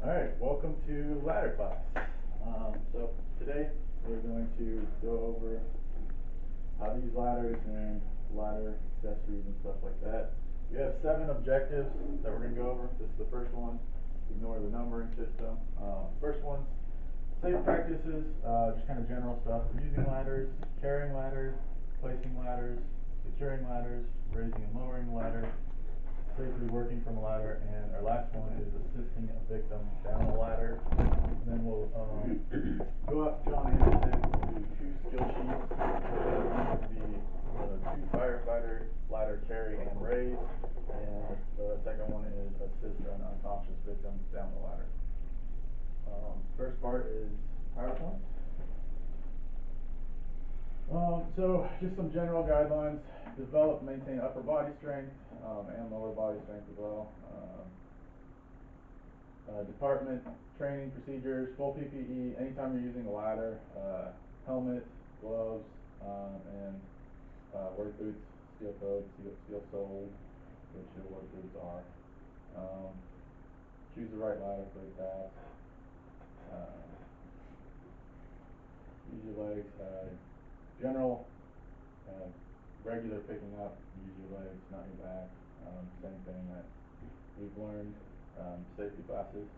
Alright, welcome to ladder class. So today we're going to go over how to use ladders and ladder accessories and stuff like that. We have 7 objectives that we're going to go over. This is the first one. Ignore the numbering system. First one's safe practices, just kind of general stuff. Using ladders, carrying ladders, placing ladders, securing ladders, raising and lowering the ladder, safely working from a ladder, and our last one is assisting a victim down a ladder. And then we'll go out to John Anderson. We'll do 2 skill sheets. One will be the 2 firefighter ladder carry and raise, and the second one is assist an unconscious victim down the ladder. First part is PowerPoint. So just some general guidelines: develop, maintain upper body strength and lower body strength as well. Department training procedures, full PPE anytime you're using a ladder, helmet, gloves, and work boots, steel toed, steel soled, which your work boots are. Choose the right ladder for the task. Use your legs. General, regular picking up, use your legs, not your back. Same thing that we've learned, safety classes.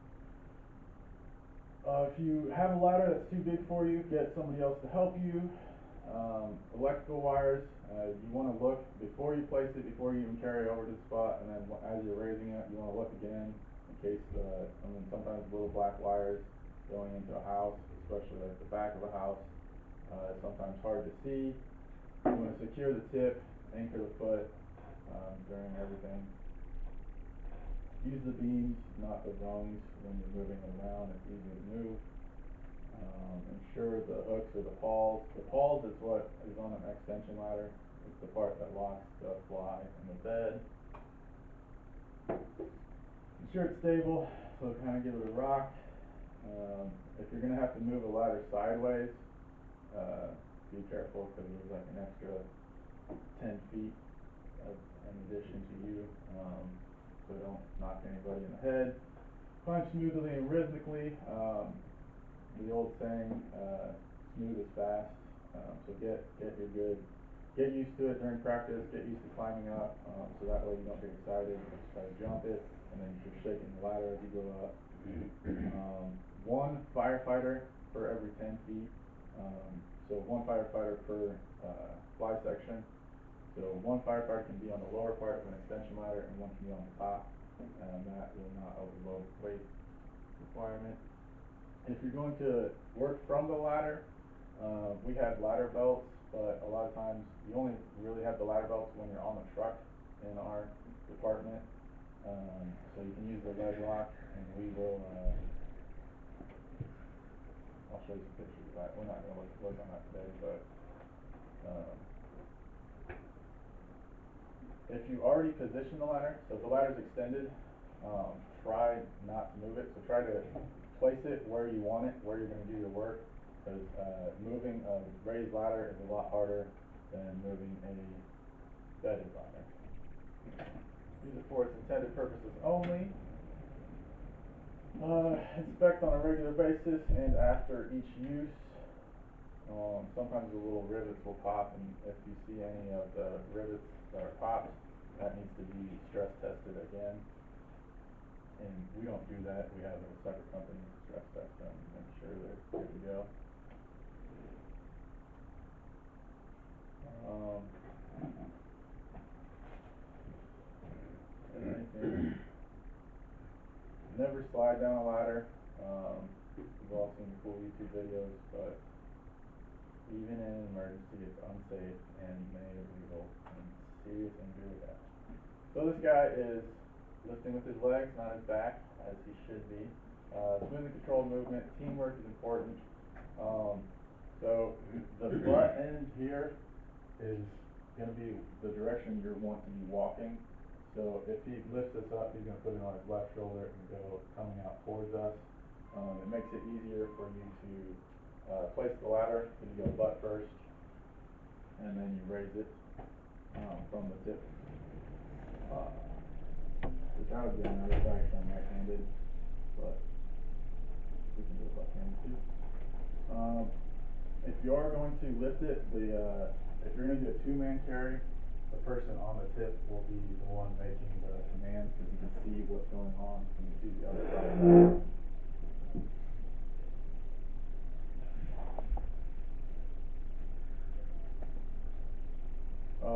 If you have a ladder that's too big for you, get somebody else to help you. Electrical wires, you want to look before you place it, before you even carry it over to the spot, and then as you're raising it, you want to look again in case, sometimes little black wires going into a house, especially like the back of a house, it's sometimes hard to see. You want to secure the tip, anchor the foot during everything. Use the beams, not the rungs when you're moving it around. It's easier to move. Ensure the hooks or the pawls. The pawls is what is on an extension ladder. It's the part that locks the fly in the bed. Ensure it's stable, so kind of give it a rock. If you're going to have to move a ladder sideways, be careful because there's like an extra 10 feet in addition to you, so don't knock anybody in the head. Climb smoothly and rhythmically. The old saying, smooth is fast. So get used to it during practice. Get used to climbing up, so that way you don't get excited. Just try to jump it, and then you're shaking the ladder as you go up. 1 firefighter for every 10 feet. So 1 firefighter per fly section. So 1 firefighter can be on the lower part of an extension ladder, and 1 can be on the top, and that will not overload the weight requirement. If you're going to work from the ladder, we have ladder belts, but a lot of times you only really have the ladder belts when you're on the truck in our department. So you can use the leg lock, and we will, I'll show you some pictures of that. We're not going to look on that today, but if you already position the ladder, so if the ladder's extended, try not to move it. So try to place it where you want it, where you're going to do your work, because moving a raised ladder is a lot harder than moving a bedded ladder. Use it for its intended purposes only. Inspect on a regular basis and after each use. Sometimes the little rivets will pop, and if you see any of the rivets that are popped, that needs to be stress tested again. And we don't do that. We have a separate company to stress test them and make sure they're good to go. Never slide down a ladder. We've all seen the cool YouTube videos, but even in an emergency, it's unsafe and may result in serious injury or death. So this guy is lifting with his legs, not his back, as he should be. Smooth and controlled movement. Teamwork is important. So the butt end here is going to be the direction you want to be walking. So if he lifts this up, he's going to put it on his left shoulder and go coming out towards us. It makes it easier for you to place the ladder. So you go butt first, and then you raise it from the tip. Which I would do another side because I'm right-handed, but If you are going to lift it, if you're going to do a two-man carry, the person on the tip will be the one making the commands because you can see what's going on and you see the other side.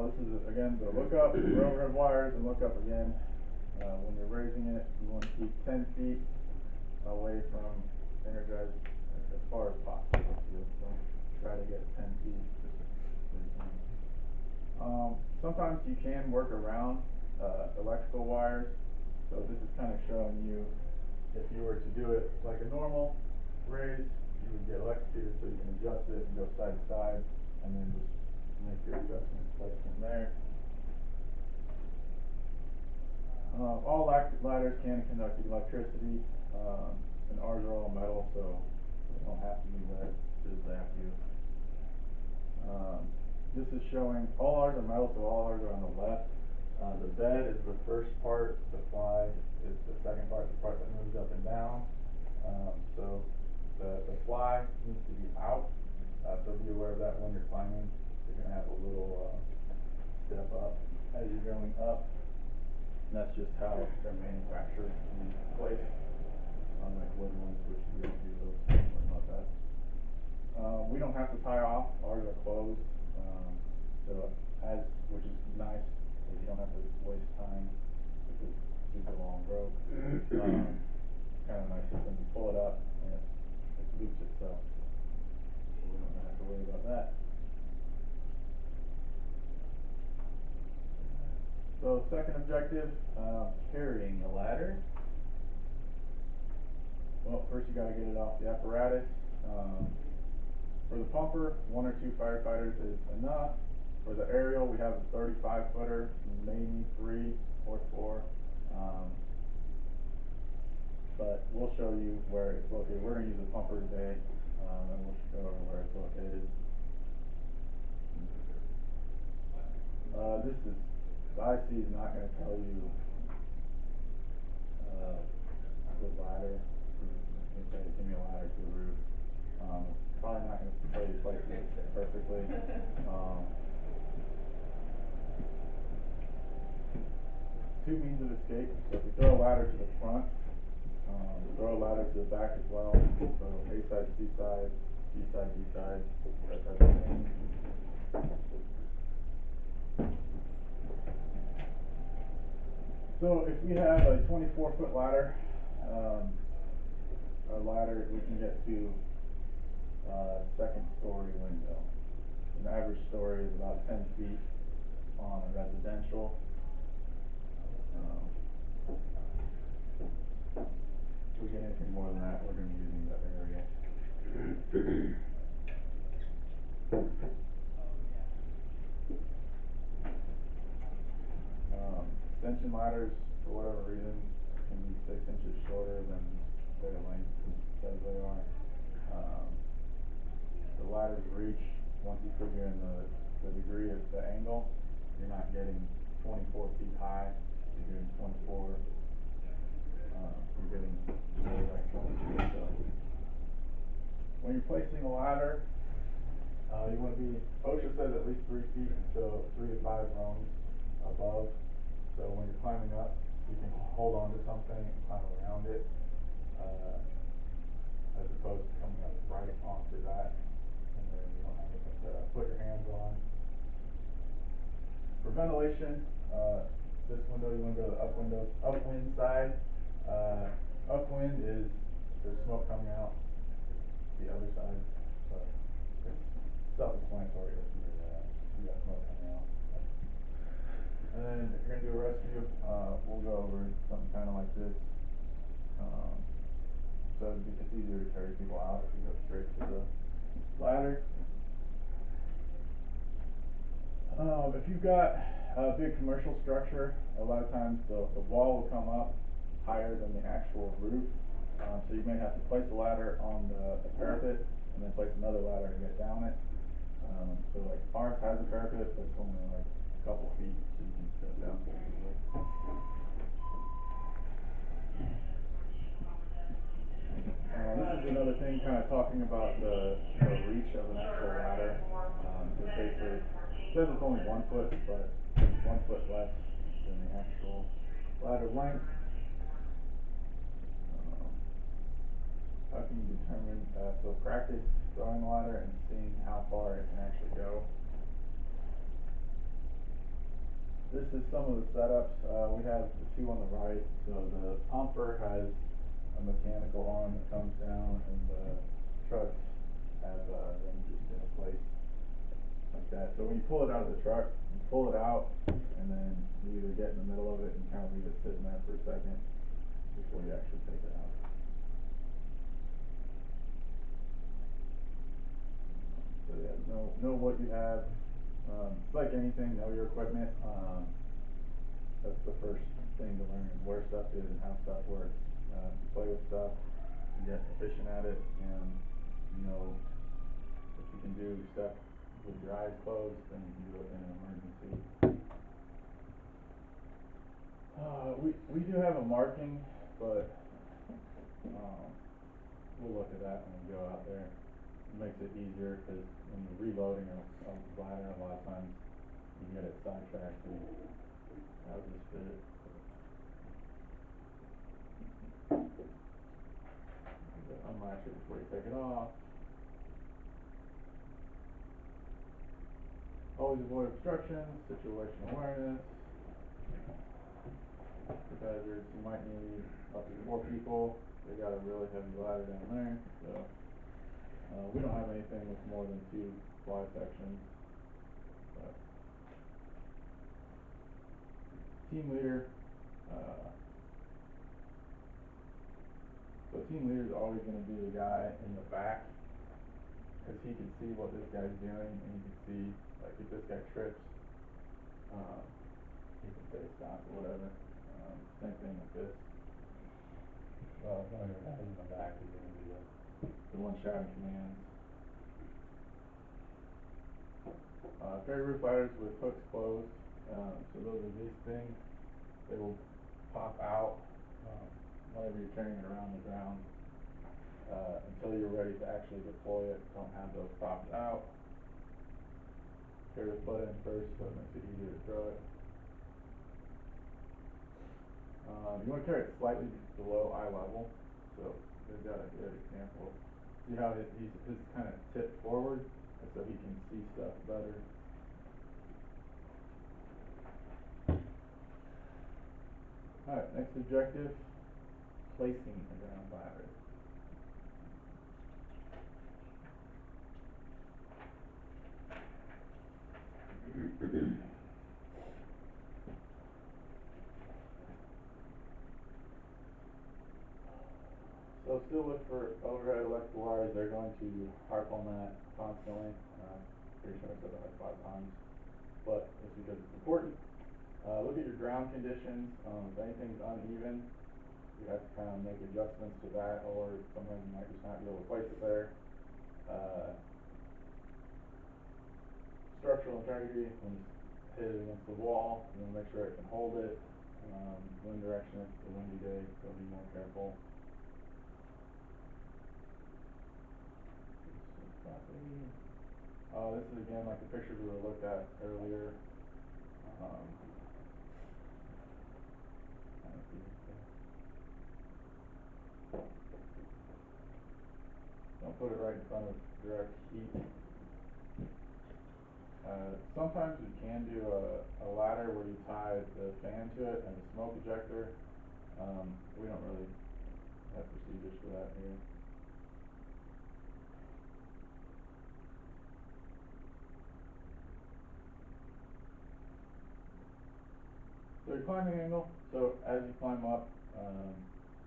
This is, again, the look up, railroad wires, and look up again. When you're raising it, you want to keep 10 feet away from energized as far as possible. So don't try to get 10 feet just so you can. Sometimes you can work around electrical wires. So this is kind of showing you if you were to do it like a normal raise, you would get electrocuted so you can adjust it and go side to side and then just make your adjustments place from there. All ladders can conduct electricity, and ours are all metal, so they don't have to be lead to zap you. This is showing all ours are metal, so all ours are on the left. The bed is the first part, the fly is the second part, the part that moves up and down. So the fly needs to be out, so be aware of that when you're climbing. You're going to have a little step up as you're going up. And that's just how they're manufactured and placed, unlike wooden ones, which we don't do those. Don't worry about that. We don't have to tie off. Ours are closed, which is nice because you don't have to waste time with this super long rope. Kind of a nice system. You pull it up and it loops itself, so we don't have to worry about that. So second objective, carrying a ladder. Well, first you got to get it off the apparatus. For the pumper, 1 or 2 firefighters is enough. For the aerial, we have a 35-footer, maybe 3 or 4. But we'll show you where it's located. We're going to use the pumper today, and we'll show you where it's located. The IC is not going to tell you the ladder. It's going to say, give me a ladder to the roof. Probably not going to tell you place it perfectly. Two means of escape. So if you throw a ladder to the front, throw a ladder to the back as well. So A side, C side, B side, D side, that type of thing. So if we have a 24-foot ladder, our ladder, we can get to second story window. An average story is about 10 feet on a residential. If we get anything more than that, we're going to be using the aerial. Extension ladders, for whatever reason, can be 6 inches shorter than their length says they are. The ladder's reach, once you figure in the degree of the angle, you're not getting 24 feet high, you're getting 24, you're getting more like 22 or so. When you're placing a ladder, you want to be, OSHA says at least 3 feet, so 3 to 5 rungs above. So when you're climbing up, you can hold on to something and climb around it, as opposed to coming up right onto that, and then you don't have anything to put your hands on. For ventilation, this window, you want to go to the upwind side. Upwind is, there's smoke coming out the other side, so it's self-explanatory if you got smoke coming out. And then if you're going to do a rescue, we'll go over something kind of like this. So it's easier to carry people out if you go straight to the ladder. If you've got a big commercial structure, a lot of times the wall will come up higher than the actual roof. So you may have to place a ladder on the parapet and then place another ladder to get down it. So like ours has a parapet, but it's only like a couple feet, so you can step down easily. This is another thing, kind of talking about the reach of an actual ladder. It basically says it's only 1 foot, but it's 1 foot less than the actual ladder length. Um, how can you determine, so practice throwing the ladder and seeing how far it can actually go. This is some of the setups. We have the two on the right. So the pumper has a mechanical arm that comes down, and the trucks have them just in a place like that. So when you pull it out of the truck, you pull it out, and then you either get in the middle of it and kind of leave it sitting there for a second before you actually take it out. So yeah, know what you have. It's like anything, know your equipment. That's the first thing to learn, is where stuff is and how stuff works. You play with stuff, you get efficient at it, and you know if you can do stuff with your eyes closed, then you can do it in an emergency. We do have a marking, but we'll look at that when we go out there. It makes it easier because when you're reloading a bladder, a lot of times you get it sidetracked and how does this fit? Unlatch it before you take it off. Always avoid obstructions, situational awareness. Hazards, you might need up to 4 people. They got a really heavy ladder down there, so we don't have anything with more than 2 fly sections. But team leader, so team leader is always going to be the guy in the back, because he can see what this guy's doing, and he can see, like, if this guy trips, he can say stop or whatever. Same thing with this. Well, one of the guys in the back is going to be the one shouting commands. Carry roof ladders with hooks closed. So those are these things. They will pop out whenever you're carrying it around the ground. Until you're ready to actually deploy it, don't have those popped out. Carry the foot in first, so it makes it easier to throw it. You want to carry it slightly below eye level. So they've got a good example. See how his kind of tipped forward, so he can see stuff better. Alright, next objective, placing a ground ladder. So still look for overhead electrical wires. They're going to harp on that constantly. Pretty sure I said that like 5 times, but it's because it's important. Look at your ground conditions. If anything's uneven, you have to kind of make adjustments to that, or sometimes you might just not be able to place it there. Structural integrity, when you hit it against the wall, you want to make sure it can hold it. Wind direction, if it's a windy day, so be more careful. This is again like the pictures we looked at earlier. Don't put it right in front of direct heat. Sometimes we can do a ladder where you tie the fan to it and a smoke ejector. We don't really have procedures for that here. So your climbing angle, so as you climb up,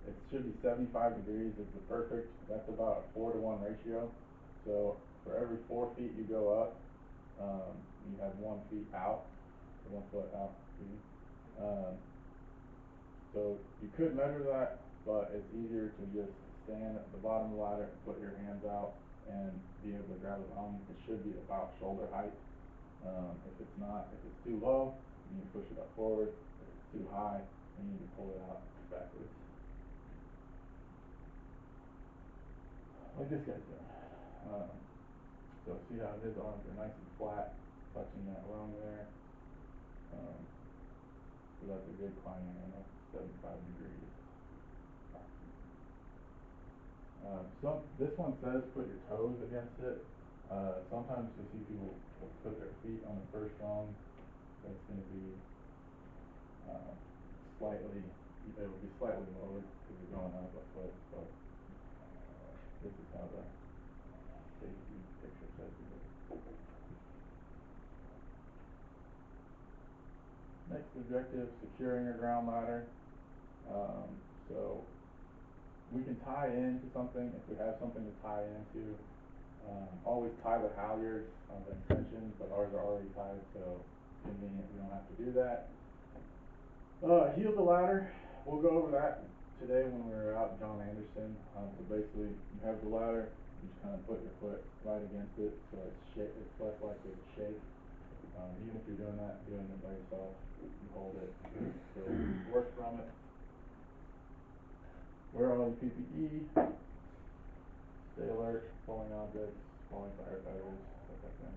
it should be 75 degrees is the perfect. That's about a 4-to-1 ratio. So for every 4 feet you go up, you have 1 feet out, so 1 foot out. So you could measure that, but it's easier to just stand at the bottom of the ladder and put your hands out and be able to grab it on. It should be about shoulder height. If it's not, if it's too low, you need to push it up forward. If it's too high, you need to pull it out backwards. like this guy's doing. So see how his arms are nice and flat, touching that rung there. So that's a good climbing angle, 75 degrees. This one says put your toes against it. Sometimes you see people will put their feet on the first rung. That's going to be slightly, it will be slightly lower because you're going up a foot, but this is how the safety picture says to do it. Next objective, securing your ground ladder. So we can tie into something if we have something to tie into. Always tie the halyards on the tension, but ours are already tied, so convenient, we don't have to do that. Heel the ladder, we'll go over that today when we're out in John Anderson. So basically, you have the ladder, you just kind of put your foot right against it, so it's less likely to shake. Even if you're doing it by yourself, you hold it, so work from it. Wear all your PPE, stay alert, falling objects, falling firefighters, that type of thing.